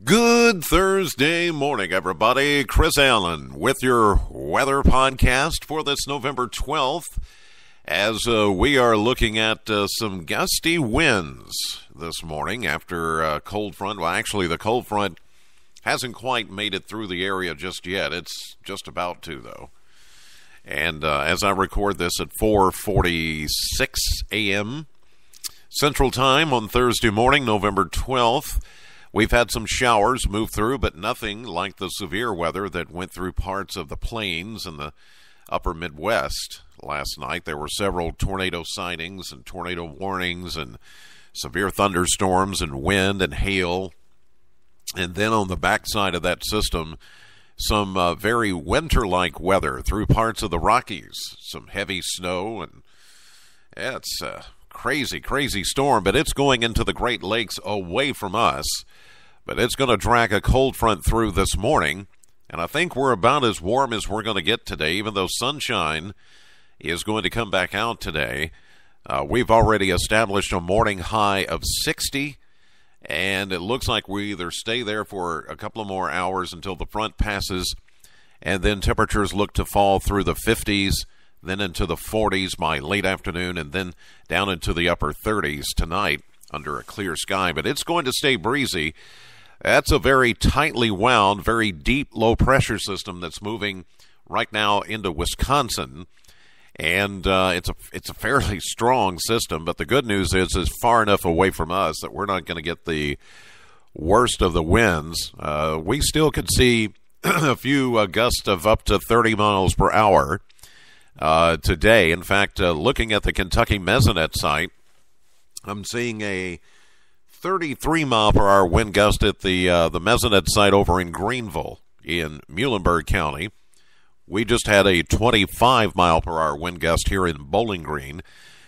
Good Thursday morning, everybody. Chris Allen with your weather podcast for this November 12th as we are looking at some gusty winds this morning after a cold front. Well, actually, the cold front hasn't quite made it through the area just yet. It's just about to, though. And as I record this at 4:46 a.m. Central Time on Thursday morning, November 12th, we've had some showers move through, but nothing like the severe weather that went through parts of the plains and the upper Midwest last night. There were several tornado sightings and tornado warnings and severe thunderstorms and wind and hail. And then on the backside of that system, some very winter-like weather through parts of the Rockies. Some heavy snow, and it's crazy storm, but it's going into the Great Lakes away from us. But it's going to drag a cold front through this morning, and I think we're about as warm as we're going to get today, even though sunshine is going to come back out today. We've already established a morning high of 60, and it looks like we either stay there for a couple of more hours until the front passes, and then temperatures look to fall through the 50s, then into the 40s by late afternoon, and then down into the upper 30s tonight under a clear sky. But it's going to stay breezy. That's a very tightly wound, very deep low-pressure system that's moving right now into Wisconsin. And it's a fairly strong system, but the good news is it's far enough away from us that we're not going to get the worst of the winds. We still could see a few gusts of up to 30 miles per hour today. In fact, looking at the Kentucky Mesonet site, I'm seeing a 33 mile per hour wind gust at the Mesonet site over in Greenville in Muhlenberg County. We just had a 25 mile per hour wind gust here in Bowling Green.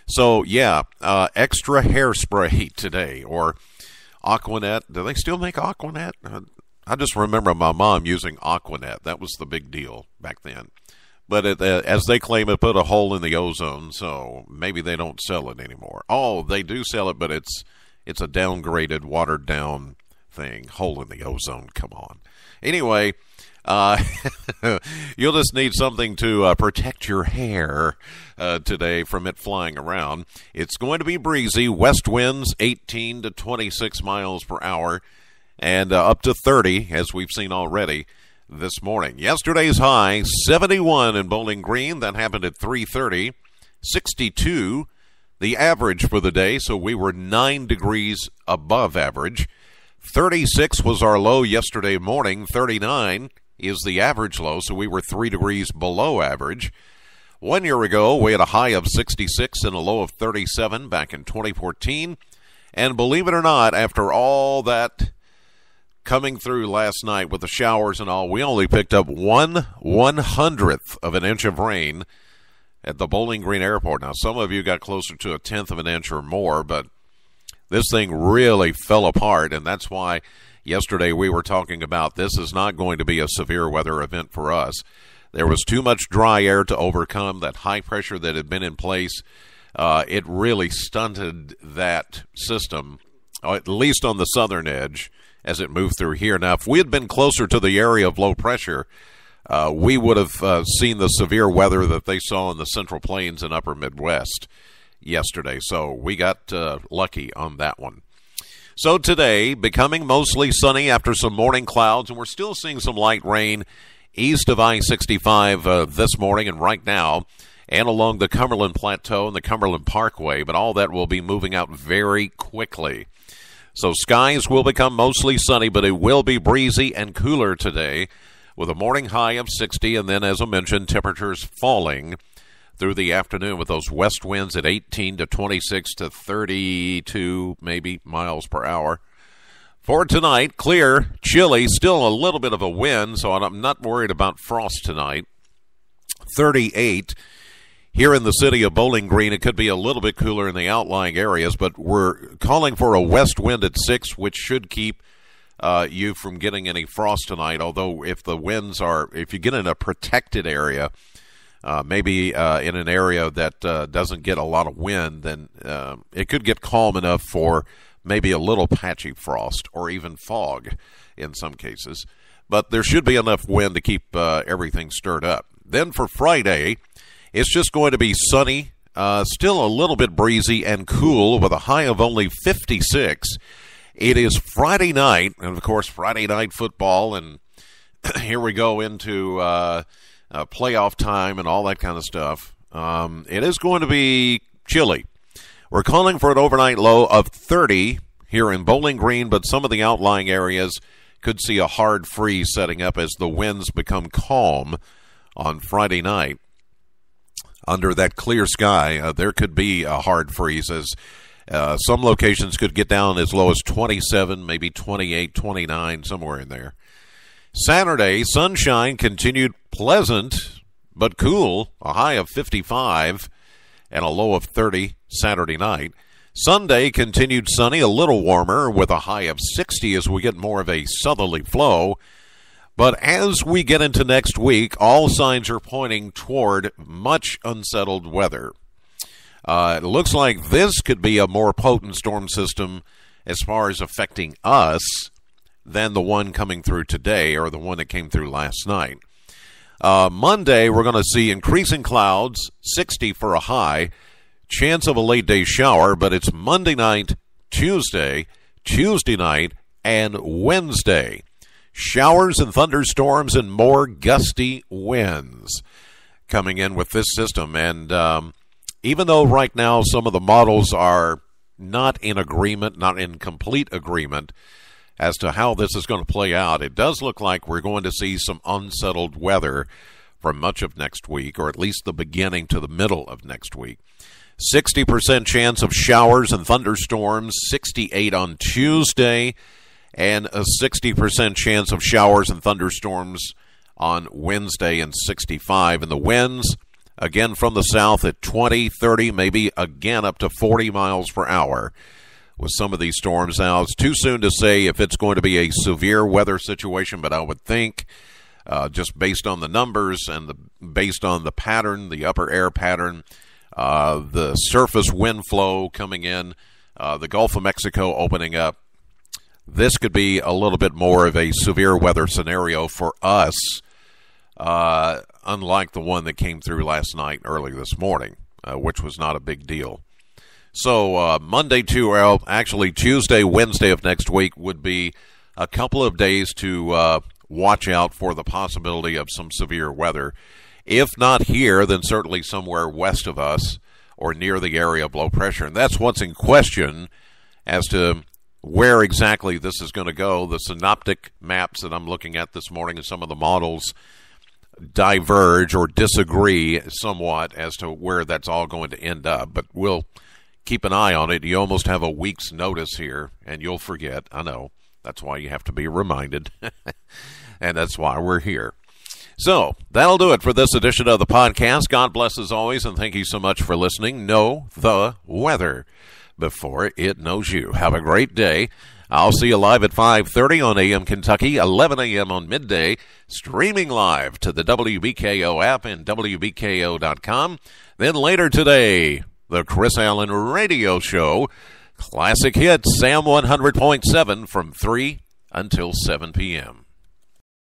So yeah, extra hairspray today, or Aquanet. Do they still make Aquanet? I just remember my mom using Aquanet. That was the big deal back then. But as they claim, it put a hole in the ozone, so maybe they don't sell it anymore. Oh, they do sell it, but it's a downgraded, watered-down thing. Hole in the ozone, come on. Anyway, you'll just need something to protect your hair today from it flying around. It's going to be breezy. West winds 18 to 26 miles per hour, and up to 30, as we've seen already this morning. Yesterday's high, 71 in Bowling Green. That happened at 3:30. 62, the average for the day, so we were 9 degrees above average. 36 was our low yesterday morning. 39 is the average low, so we were 3 degrees below average. 1 year ago, we had a high of 66 and a low of 37 back in 2014. And believe it or not, after all that coming through last night with the showers and all, we only picked up 1/100th of an inch of rain at the Bowling Green Airport. Now, some of you got closer to 1/10 of an inch or more, but this thing really fell apart, and that's why yesterday we were talking about this is not going to be a severe weather event for us. There was too much dry air to overcome that high pressure that had been in place. It really stunted that system, at least on the southern edge, as it moved through here. Now, if we had been closer to the area of low pressure, we would have seen the severe weather that they saw in the Central Plains and Upper Midwest yesterday. So we got lucky on that one. So today, becoming mostly sunny after some morning clouds, and we're still seeing some light rain east of I-65 this morning and right now, and along the Cumberland Plateau and the Cumberland Parkway, but all that will be moving out very quickly. So skies will become mostly sunny, but it will be breezy and cooler today with a morning high of 60, and then, as I mentioned, temperatures falling through the afternoon with those west winds at 18 to 26 to 32 maybe miles per hour. For tonight, clear, chilly, still a little bit of a wind, so I'm not worried about frost tonight. 38. Here in the city of Bowling Green, it could be a little bit cooler in the outlying areas, but we're calling for a west wind at 6, which should keep you from getting any frost tonight. Although if you get in a protected area, maybe in an area that doesn't get a lot of wind, then it could get calm enough for maybe a little patchy frost or even fog in some cases. But there should be enough wind to keep everything stirred up. Then for Friday, it's just going to be sunny, still a little bit breezy and cool with a high of only 56. It is Friday night, and of course Friday night football, and here we go into playoff time and all that kind of stuff. It is going to be chilly. We're calling for an overnight low of 30 here in Bowling Green, but some of the outlying areas could see a hard freeze setting up as the winds become calm on Friday night. Under that clear sky, there could be a hard freeze as some locations could get down as low as 27, maybe 28, 29, somewhere in there. Saturday, sunshine continued pleasant but cool, a high of 55 and a low of 30 Saturday night. Sunday continued sunny, a little warmer with a high of 60 as we get more of a southerly flow. But as we get into next week, all signs are pointing toward much unsettled weather. It looks like this could be a more potent storm system as far as affecting us than the one coming through today or the one that came through last night. Monday, we're going to see increasing clouds, 60 for a high, chance of a late day shower, but it's Monday night, Tuesday night, and Wednesday. Showers and thunderstorms and more gusty winds coming in with this system. And even though right now some of the models are not in agreement, not in complete agreement as to how this is going to play out, it does look like we're going to see some unsettled weather for much of next week, or at least the beginning to the middle of next week. 60% chance of showers and thunderstorms, 68 on Tuesday, and a 60% chance of showers and thunderstorms on Wednesday, and 65. And the winds, again from the south at 20, 30, maybe again up to 40 miles per hour with some of these storms. Now, it's too soon to say if it's going to be a severe weather situation, but I would think just based on the numbers and based on the pattern, the upper air pattern, the surface wind flow coming in, the Gulf of Mexico opening up, this could be a little bit more of a severe weather scenario for us, unlike the one that came through last night, early this morning, which was not a big deal. So Monday to, actually Tuesday, Wednesday of next week would be a couple of days to watch out for the possibility of some severe weather. If not here, then certainly somewhere west of us or near the area of low pressure. And that's what's in question as to where exactly this is going to go. The synoptic maps that I'm looking at this morning and some of the models diverge or disagree somewhat as to where that's all going to end up. But we'll keep an eye on it. You almost have a week's notice here, and you'll forget. I know. That's why you have to be reminded. And that's why we're here. So, that'll do it for this edition of the podcast. God bless as always, and thank you so much for listening. Know the weather before it knows you. Have a great day. I'll see you live at 5:30 on AM Kentucky, 11 a.m. on midday, streaming live to the WBKO app and WBKO.com. Then later today, the Chris Allen Radio Show, Classic Hits, Sam 100.7 from 3 until 7 p.m.